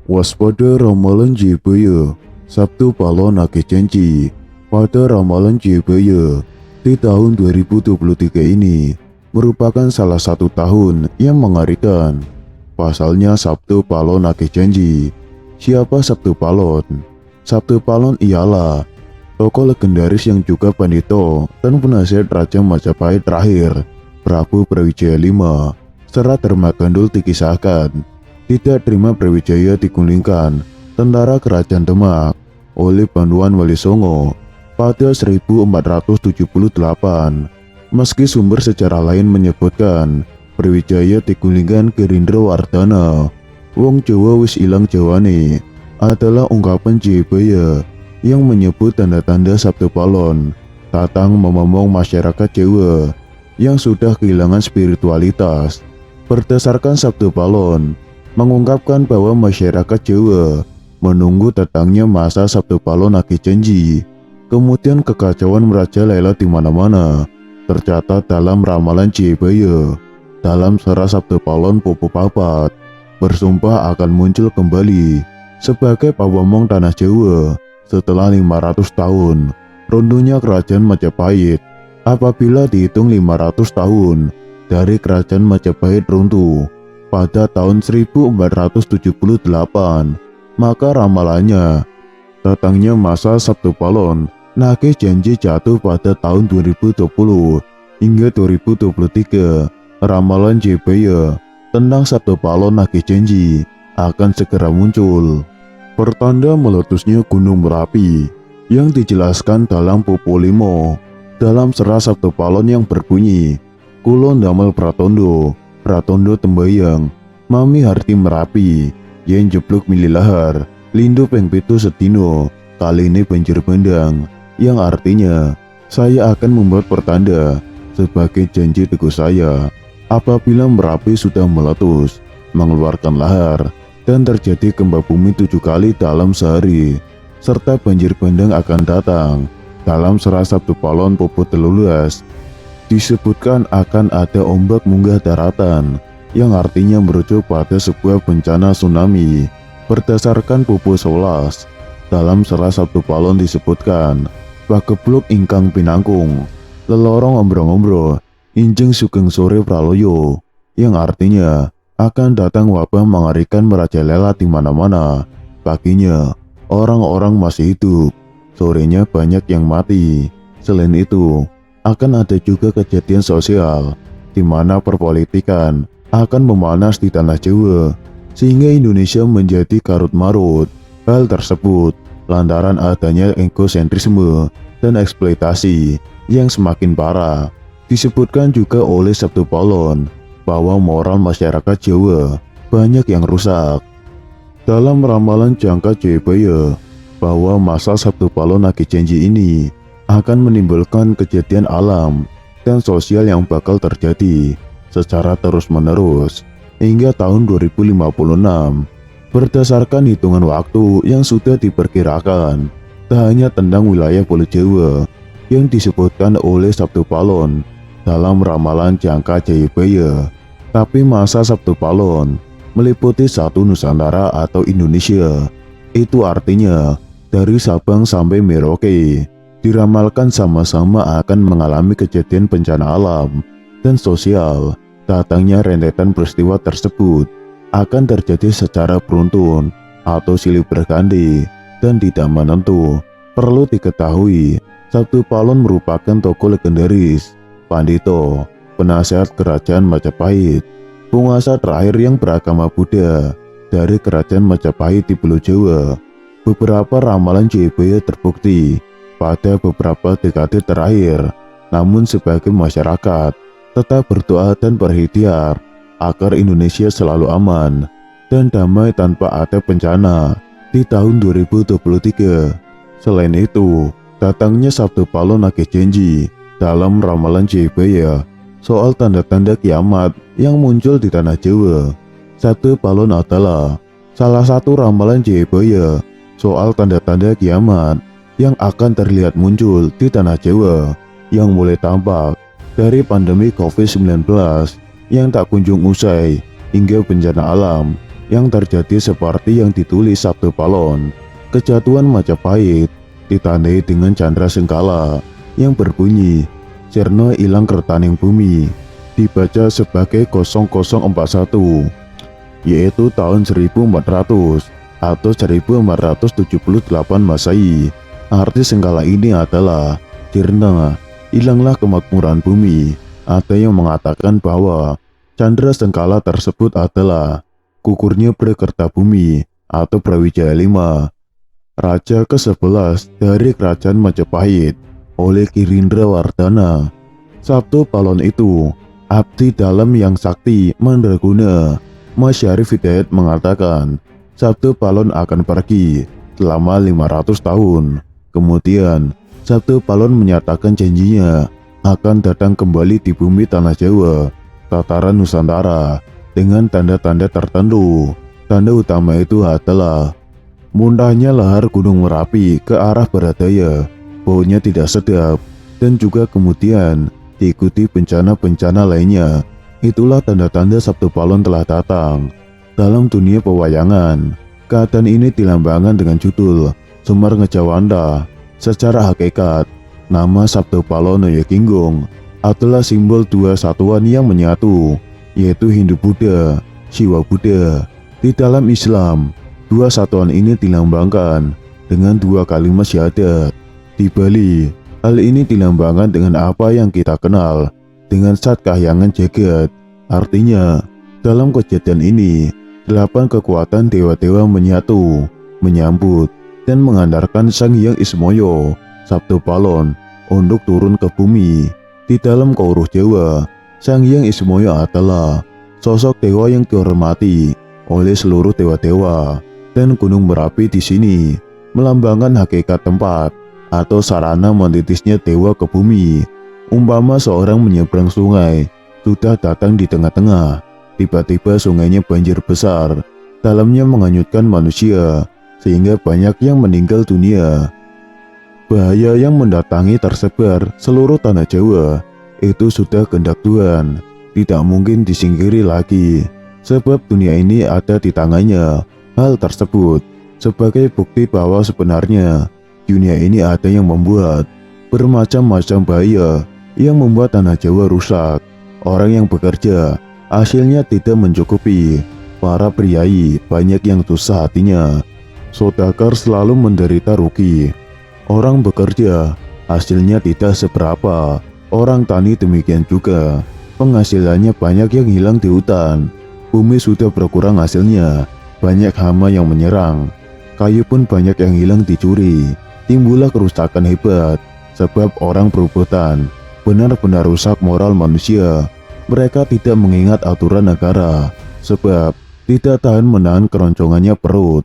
Waspada ramalan Jebaya, Sabtu Palon Ake Janji. Pada ramalan Jebaya di tahun 2023 ini merupakan salah satu tahun yang mengerikan. Pasalnya Sabtu Palon Ake Janji. Siapa Sabtu Palon? Sabtu Palon ialah tokoh legendaris yang juga pandito dan penasihat Raja Majapahit terakhir, Prabu Brawijaya V. Serat Dharma Gandul dikisahkan tidak terima Brawijaya digulingkan tentara kerajaan Demak oleh Banduan Wali Songo pada 1478. Meski sumber sejarah lain menyebutkan Brawijaya digulingkan Gerindra Wardana, wong Jawa wis ilang Jawane, adalah ungkapan Jebaya yang menyebut tanda-tanda Sabtu Palon datang memomong masyarakat Jawa yang sudah kehilangan spiritualitas. Berdasarkan Sabtu Palon mengungkapkan bahwa masyarakat Jawa menunggu datangnya masa Sabtu Palon Ake Janji. Kemudian kekacauan merajalela di mana-mana, tercatat dalam ramalan Jebaya. Dalam Serat Sabtu Palon Popo Papat bersumpah akan muncul kembali sebagai pawomong tanah Jawa setelah 500 tahun runtuhnya kerajaan Majapahit. Apabila dihitung 500 tahun dari kerajaan Majapahit runtuh pada tahun 1478, maka ramalannya datangnya masa Sabtu Palon Ake Janji jatuh pada tahun 2020 hingga 2023. Ramalan Jebaya tentang Sabtu Palon Ake Janji akan segera muncul. Pertanda meletusnya Gunung Merapi yang dijelaskan dalam Popo Limo dalam Serat Sabtu Palon yang berbunyi, Kulon damel pratondo, pratondo tembayang, mami harti merapi, yen jeblok mililahar, lindo peng pitu sedino, kali ini banjir bandang, yang artinya, saya akan membuat pertanda sebagai janji teguh saya, apabila Merapi sudah meletus, mengeluarkan lahar, dan terjadi gempa bumi 7 kali dalam sehari, serta banjir bandang akan datang. Dalam Serat Sabtu Palon Popo 13, disebutkan akan ada ombak munggah daratan, yang artinya merujuk pada sebuah bencana tsunami. Berdasarkan Popo 11, dalam Serat Sabtu Palon disebutkan, Pagebluk ingkang pinangkung, lelorong ombro-ombro, injeng sugeng sore praloyo, yang artinya akan datang wabah mengerikan merajalela di mana-mana. Paginya, orang-orang masih hidup, sorenya banyak yang mati. Selain itu, akan ada juga kejadian sosial, di mana perpolitikan akan memanas di tanah Jawa, sehingga Indonesia menjadi karut-marut. Hal tersebut lantaran adanya egosentrisme dan eksploitasi yang semakin parah. Disebutkan juga oleh Sabtu Palon bahwa moral masyarakat Jawa banyak yang rusak. Dalam ramalan jangka Jebaya, bahwa masa Sabtu Palon Ake Janji ini akan menimbulkan kejadian alam dan sosial yang bakal terjadi secara terus-menerus hingga tahun 2056. Berdasarkan hitungan waktu yang sudah diperkirakan, tak hanya tentang wilayah Pulau Jawa yang disebutkan oleh Sabtu Palon dalam ramalan jangka Jebaya, tapi masa Sabtu Palon meliputi satu Nusantara atau Indonesia. Itu artinya dari Sabang sampai Merauke diramalkan sama-sama akan mengalami kejadian bencana alam dan sosial. Datangnya rentetan peristiwa tersebut akan terjadi secara beruntun atau silih berganti dan tidak menentu. Perlu diketahui, Sabtu Palon merupakan tokoh legendaris, pandito, penasihat kerajaan Majapahit, penguasa terakhir yang beragama Buddha dari kerajaan Majapahit di Pulau Jawa. Beberapa ramalan Jebaya terbukti pada beberapa dekade terakhir. Namun sebagai masyarakat tetap berdoa dan berikhtiar agar Indonesia selalu aman dan damai tanpa ada bencana di tahun 2023. Selain itu, datangnya Sabtu Palon Ake Janji dalam ramalan Jebaya soal tanda-tanda kiamat yang muncul di tanah Jawa. Sabtu Palon adalah salah satu ramalan Jebaya soal tanda-tanda kiamat yang akan terlihat muncul di tanah Jawa, yang mulai tampak dari pandemi COVID-19 yang tak kunjung usai hingga bencana alam yang terjadi seperti yang ditulis Sabtu Palon. Kejatuhan Majapahit ditandai dengan candra sengkala yang berbunyi Cerno ilang kertaning bumi, dibaca sebagai 0041, yaitu tahun 1400 atau 1478 Masehi. Arti sengkala ini adalah Cerna, hilanglah kemakmuran bumi. Ada yang mengatakan bahwa candra sengkala tersebut adalah gugurnya Prakertabumi atau Brawijaya V, raja ke-11 dari kerajaan Majapahit oleh Kirindra Wardana. Sabtu Palon itu abdi dalam yang sakti mandraguna. Mas Syarif Hidayat mengatakan Sabtu Palon akan pergi selama 500 tahun. Kemudian Sabtu Palon menyatakan janjinya akan datang kembali di bumi tanah Jawa, tataran Nusantara, dengan tanda-tanda tertentu. Tanda utama itu adalah muntahnya lahar Gunung Merapi ke arah barat daya, baunya tidak sedap, dan juga kemudian diikuti bencana-bencana lainnya. Itulah tanda-tanda Sabtu Palon telah datang. Dalam dunia pewayangan, keadaan ini dilambangkan dengan judul Semar Ngejawanda. Secara hakikat, nama Sabtu Palon Noyokinggung adalah simbol dua satuan yang menyatu, yaitu Hindu-Buddha, Siwa-Buddha. Di dalam Islam, dua satuan ini dilambangkan dengan dua kalimat syahadat. Di Bali, hal ini dilambangkan dengan apa yang kita kenal dengan Sat Kahyangan Jagat. Artinya, dalam kejadian ini, 8 kekuatan dewa-dewa menyatu, menyambut, dan menghantarkan Sang Hyang Ismoyo, Sabtu Palon, untuk turun ke bumi. Di dalam Kauruh Jawa, Sang Hyang Ismoyo adalah sosok dewa yang dihormati oleh seluruh dewa-dewa, dan Gunung Merapi di sini melambangkan hakikat tempat atau sarana menitisnya dewa ke bumi. Umpama seorang menyeberang sungai, sudah datang di tengah-tengah, tiba-tiba sungainya banjir besar, dalamnya menghanyutkan manusia, sehingga banyak yang meninggal dunia. Bahaya yang mendatangi tersebar seluruh tanah Jawa, itu sudah kehendak Tuhan, tidak mungkin disingkiri lagi. Sebab dunia ini ada di tangannya. Hal tersebut sebagai bukti bahwa sebenarnya dunia ini ada yang membuat bermacam-macam bahaya yang membuat tanah Jawa rusak. Orang yang bekerja hasilnya tidak mencukupi. Para priai banyak yang susah hatinya. Saudagar selalu menderita rugi. Orang bekerja hasilnya tidak seberapa. Orang tani demikian juga. Penghasilannya banyak yang hilang di hutan. Bumi sudah berkurang hasilnya, banyak hama yang menyerang. Kayu pun banyak yang hilang dicuri. Timbullah kerusakan hebat, sebab orang berebutan benar-benar rusak moral manusia. Mereka tidak mengingat aturan negara, sebab tidak tahan menahan keroncongannya perut.